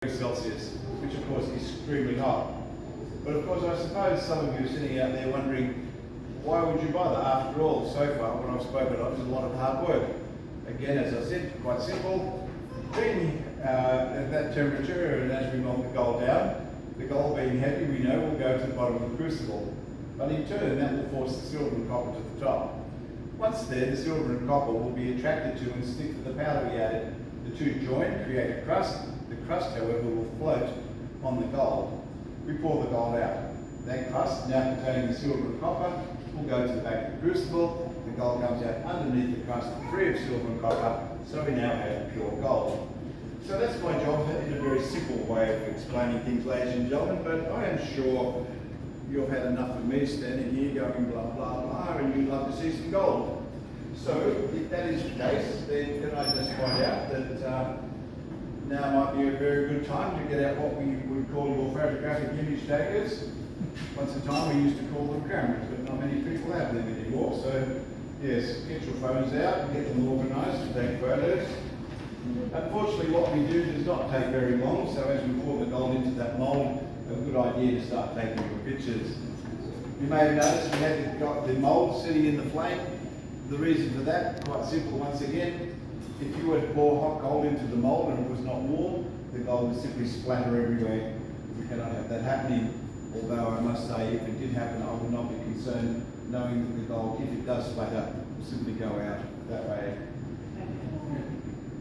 Celsius, which of course is extremely hot. But of course, I suppose some of you are sitting out there wondering, why would you bother? After all, so far what I've spoken of is a lot of hard work. Again, as I said, quite simple. Being at that temperature, and as we melt the gold down, the gold being heavy, we know will go to the bottom of the crucible. But in turn, that will force the silver and copper to the top. Once there, the silver and copper will be attracted to and stick to the powder we added. The two join, create a crust. The crust, however, will float on the gold. We pour the gold out. That crust, now containing the silver and copper, will go to the back of the crucible. The gold comes out underneath the crust, free of silver and copper, so we now have pure gold. So that's my job in a very simple way of explaining things, ladies and gentlemen, but I am sure you've had enough of me standing here going blah, blah, blah, and you'd love to see some gold. So if that is the case, then can I just point out that now might be a very good time to get out what we would call your photographic image takers. Once a time we used to call them cameras, but not many people have them anymore. So yes, get your phones out and get them organised to take photos. Unfortunately, what we do does not take very long, so as we pour the gold into that mould, a good idea to start taking your pictures. You may have noticed we had the mould sitting in the flame. The reason for that, quite simple once again. If you were to pour hot gold into the mould and it was not warm, the gold would simply splatter everywhere. We cannot have that happening. Although I must say, if it did happen, I would not be concerned knowing that the gold, if it does splatter, will simply go out that way.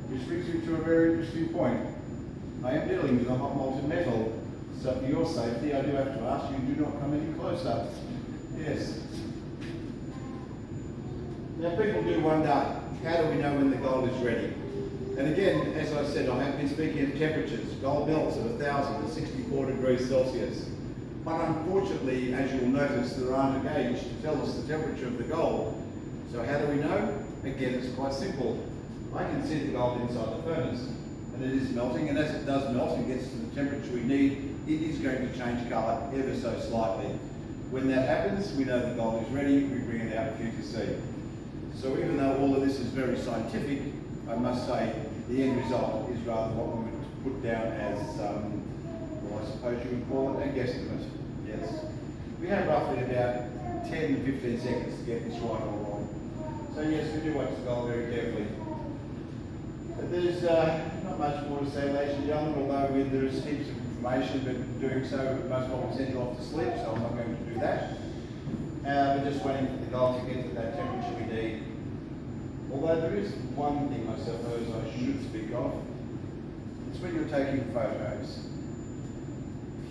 Which brings me to a very interesting point. I am dealing with a hot molten metal, so for your safety, I do have to ask you, do not come any closer. Yes. Now people do wonder, how do we know when the gold is ready? And again, as I said, I have been speaking of temperatures. Gold melts at 1,064 degrees Celsius. But unfortunately, as you'll notice, there aren't a gauge to tell us the temperature of the gold. So how do we know? Again, it's quite simple. I can see the gold inside the furnace, and it is melting, and as it does melt and gets to the temperature we need, it is going to change colour ever so slightly. When that happens, we know the gold is ready, we bring it out for you to see. So even though all of this is very scientific, I must say the end result is rather what we would put down as, well, I suppose you would call it a guesstimate. Yes. We have roughly about 10 to 15 seconds to get this right or wrong. So yes, we do watch the gold very carefully. But there's not much more to say, ladies and gentlemen, although there is heaps of information, but doing so, most of it sends you off to sleep, so I'm not going to do that. We're just waiting for the gold to get to that temperature we need. Although there is one thing I suppose I should speak of. It's when you're taking photos.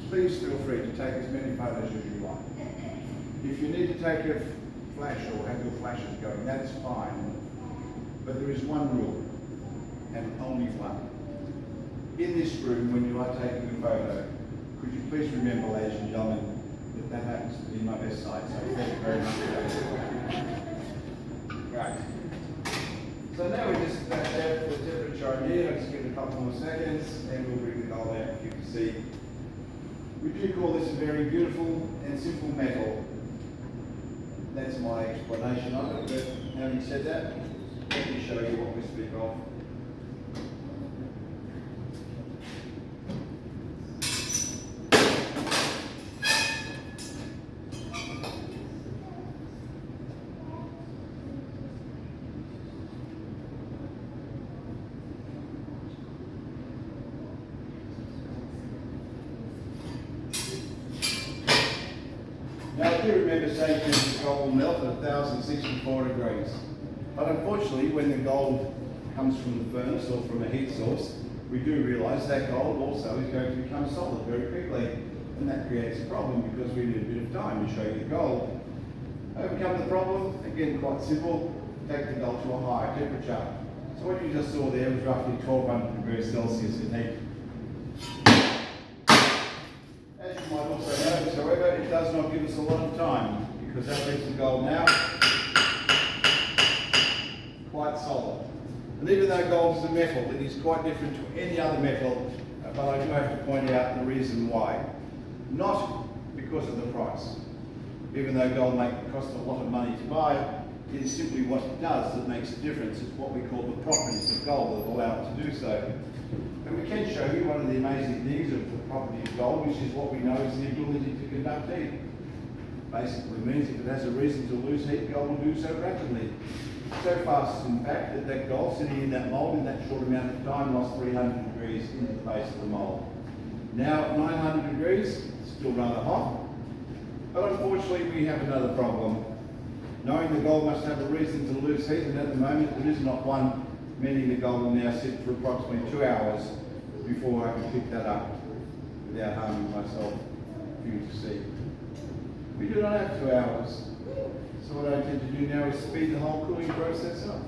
Please feel free to take as many photos as you like. If you need to take your flash or have your flashes going, that's fine. But there is one rule, and only one. In this room, when you are taking a photo, could you please remember, ladies and gentlemen, that happens to be my best side, so thank you very much for that. Right. So now we just back there for the temperature I need. I'll just give it a couple more seconds, and we'll bring the gold out for you to see. We do call this a very beautiful and simple metal. That's my explanation of it, but having said that, let me show you what we speak of. Now I do remember saying to you the gold will melt at 1,064 degrees. But unfortunately, when the gold comes from the furnace or from a heat source, we do realise that gold also is going to become solid very quickly. And that creates a problem because we need a bit of time to show you the gold. Overcome the problem, again quite simple, take the gold to a higher temperature. So what you just saw there was roughly 1,200 degrees Celsius in heat. As you might also notice, however, it does not give us a lot of time because that leaves the gold now quite solid. And even though gold is a metal, it is quite different to any other metal, but I do have to point out the reason why. Not because of the price. Even though gold may cost a lot of money to buy, it is simply what it does that makes a difference. It's what we call the properties of gold that allow it to do so. And we can show you one of the amazing things of the property of gold, which is what we know is the ability to conduct heat. Basically means if it has a reason to lose heat, gold will do so rapidly. So fast, in fact, that that gold sitting in that mould in that short amount of time lost 300 degrees into the base of the mould. Now at 900 degrees, still rather hot, but unfortunately we have another problem. Knowing the gold must have a reason to lose heat, and at the moment there is not one, meaning the gold will now sit for approximately 2 hours before I can pick that up without harming myself for you to see. We do not have 2 hours. So what I intend to do now is speed the whole cooling process up.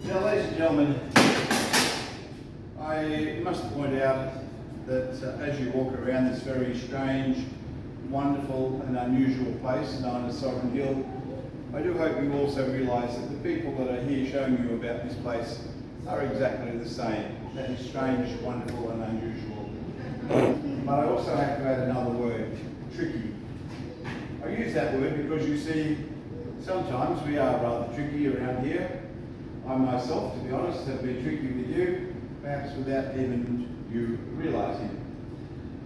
Now, ladies and gentlemen, I must point out that as you walk around this very strange, wonderful and unusual place known as Sovereign Hill, I do hope you also realise that the people that are here showing you about this place are exactly the same. That is strange, wonderful and unusual. But I also have to add another word, tricky. I use that word because you see, sometimes we are rather tricky around here. I myself, to be honest, have been tricky with you, perhaps without even you realising.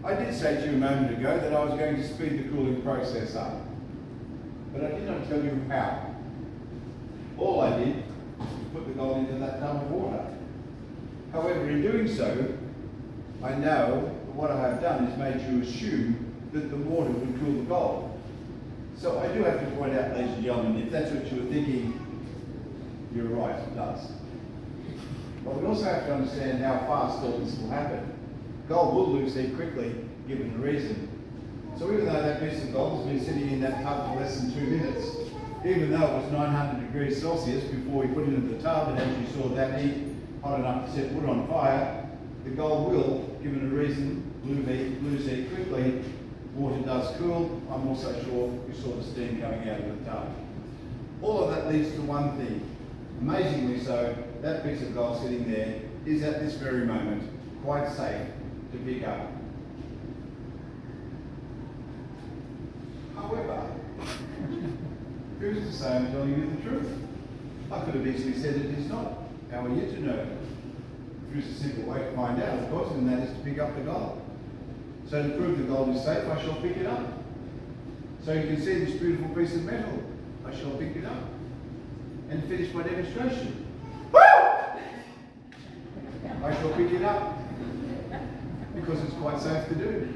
I did say to you a moment ago that I was going to speed the cooling process up, but I did not tell you how. All I did was put the gold into that tub of water. However, in doing so, I know that what I have done is made you assume that the water would cool the gold. So I do have to point out, ladies and gentlemen, if that's what you were thinking, you're right, it does. But we also have to understand how fast all this will happen. Gold will lose heat quickly, given the reason. So even though that piece of gold has been sitting in that tub for less than 2 minutes, even though it was 900 degrees Celsius before we put it into the tub, and as you saw that heat hot enough to set wood on fire, the gold will, given a reason, lose heat quickly. Water does cool. I'm also sure you saw the steam coming out of the tub. All of that leads to one thing. Amazingly so, that piece of gold sitting there is at this very moment quite safe to pick up. However, who's to say I'm telling you the truth? I could have easily said it is not. How are you to know? There's a simple way to find out, of course, and that is to pick up the gold. So to prove the gold is safe, I shall pick it up. So you can see this beautiful piece of metal. I shall pick it up and finish my demonstration. I shall pick it up because it's quite safe to do.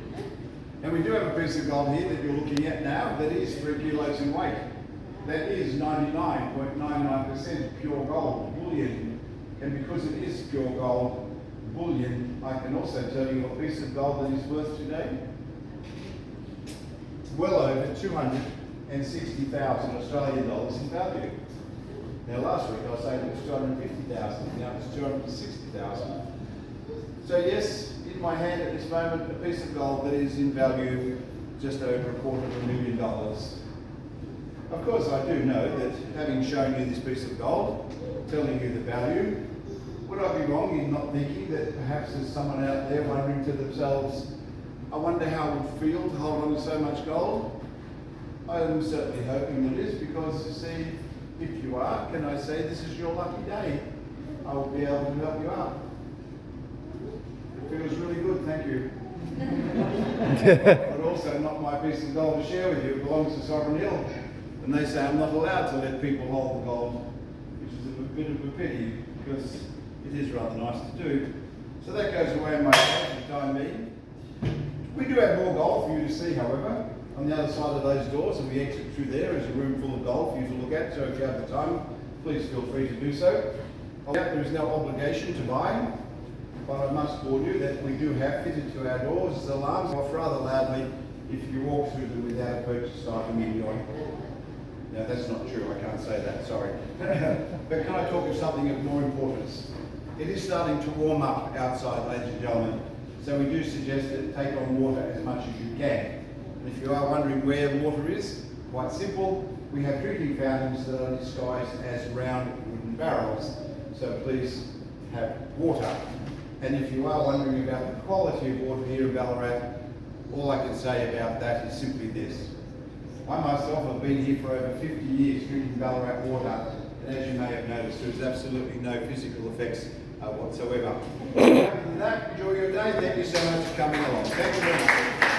And we do have a piece of gold here that you're looking at now that is 3 kilos in weight. That is 99.99% pure gold, bullion. And because it is pure gold, bullion, I can also tell you a piece of gold that is worth today well over 260,000 Australian dollars in value. Now last week I was saying it was 250,000, now it's 260,000. So yes, in my hand at this moment, a piece of gold that is in value just over $250,000. Of course I do know that having shown you this piece of gold, telling you the value, would I be wrong in not thinking that perhaps there's someone out there wondering to themselves, I wonder how it would feel to hold on to so much gold? I am certainly hoping that it is, because you see, if you are, can I say this is your lucky day? I will be able to help you out. It feels really good, thank you. But also not my piece of gold to share with you, it belongs to Sovereign Hill. And they say I'm not allowed to let people hold the gold, which is a bit of a pity, because it is rather nice to do. So that goes away in my life for the time being. We do have more gold for you to see, however. On the other side of those doors, and we exit through there, is a room full of gold for you to look at, so if you have the time, please feel free to do so. There is no obligation to buy, but I must warn you that we do have fitted to our doors alarms off rather loudly if you walk through them without a purchased item in your. Now that's not true, I can't say that, sorry. But can I talk of something of more importance? It is starting to warm up outside, ladies and gentlemen. So we do suggest that take on water as much as you can. And if you are wondering where water is, quite simple. We have drinking fountains that are disguised as round wooden barrels. So please have water. And if you are wondering about the quality of water here in Ballarat, all I can say about that is simply this. I myself have been here for over 50 years drinking Ballarat water, and as you may have noticed, there is absolutely no physical effects whatsoever. Other than that, enjoy your day. Thank you so much for coming along. Thank you very much.